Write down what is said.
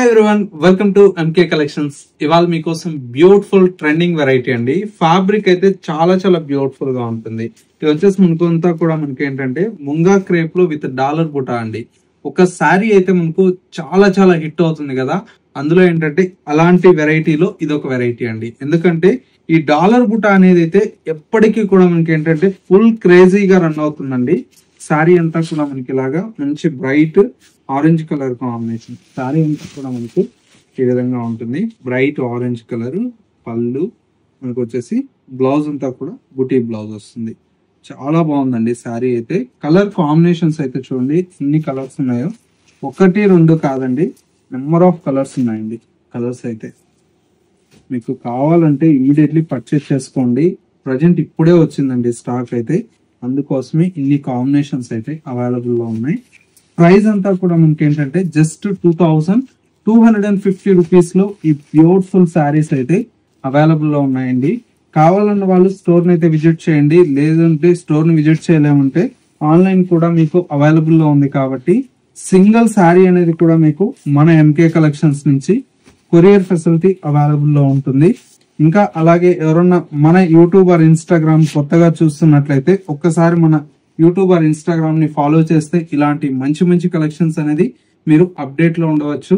Hi everyone, welcome to MK collections. ఇవాళ మీకోసం beautiful trending variety అండి. ఫ్యాబ్రిక్ అయితే చాలా చాలా బ్యూటిఫుల్ గా ఉంటుంది. ఇది వచ్చేసి మనకంతా కూడా మనకి ఏంటంటే ముంగా క్రేప్ లో విత్ డాలర్ బుటా అండి. ఒక శారీ అయితే మనకు చాలా చాలా హిట్ అవుతుంది కదా, అందులో ఏంటంటే అలాంటి వెరైటీలో ఇది ఒక వెరైటీ అండి. ఎందుకంటే ఈ డాలర్ బుటా అనేది అయితే ఎప్పటికీ కూడా మనకి ఏంటంటే ఫుల్ క్రేజీగా రన్ అవుతుందండి. శారీ అంతా కూడా మనకి ఇలాగా మంచి bright orange colour combination. Sari అంతా కూడా మనకు ఈ విధంగా ఉంటుంది. బ్రైట్ ఆరెంజ్ కలర్ పళ్ళు, మనకు వచ్చేసి బ్లౌజ్ అంతా కూడా బుటీ బ్లౌజ్ వస్తుంది. చాలా బాగుందండి శారీ అయితే. కలర్ కాంబినేషన్స్ అయితే చూడండి ఎన్ని కలర్స్ ఉన్నాయో, ఒకటి రెండు కాదండి, నెంబర్ ఆఫ్ కలర్స్ ఉన్నాయండి. కలర్స్ అయితే మీకు కావాలంటే ఇమీడియట్లీ పర్చేస్ చేసుకోండి. ప్రజెంట్ ఇప్పుడే వచ్చిందండి స్టాక్ అయితే, అందుకోసమే ఇన్ని కాంబినేషన్స్ అయితే అవైలబుల్ లో ఉన్నాయి. ప్రైస్ అంతా కూడా మనకి ఏంటంటే జస్ట్ 2250 రూపీస్ లో ఈ బ్యూటిఫుల్ శారీస్ అయితే అవైలబుల్ లో ఉన్నాయండి. కావాలన్న వాళ్ళు స్టోర్ ని అయితే విజిట్ చేయండి, లేదంటే స్టోర్ ని విజిట్ చేయలేమంటే ఆన్లైన్ కూడా మీకు అవైలబుల్ లో ఉంది. కాబట్టి సింగిల్ శారీ అనేది కూడా మీకు మన ఎంకే కలెక్షన్స్ నుంచి కొరియర్ ఫెసిలిటీ అవైలబుల్ లో ఉంటుంది. ఇంకా అలాగే ఎవరన్నా మన యూట్యూబ్ ఆర్ ఇన్స్టాగ్రామ్ కొత్తగా చూస్తున్నట్లయితే ఒక్కసారి మన యూట్యూబ్ ఆర్ ఇన్స్టాగ్రామ్ ని ఫాలో చేస్తే ఇలాంటి మంచి మంచి కలెక్షన్స్ అనేది మీరు అప్డేట్ లో ఉండవచ్చు.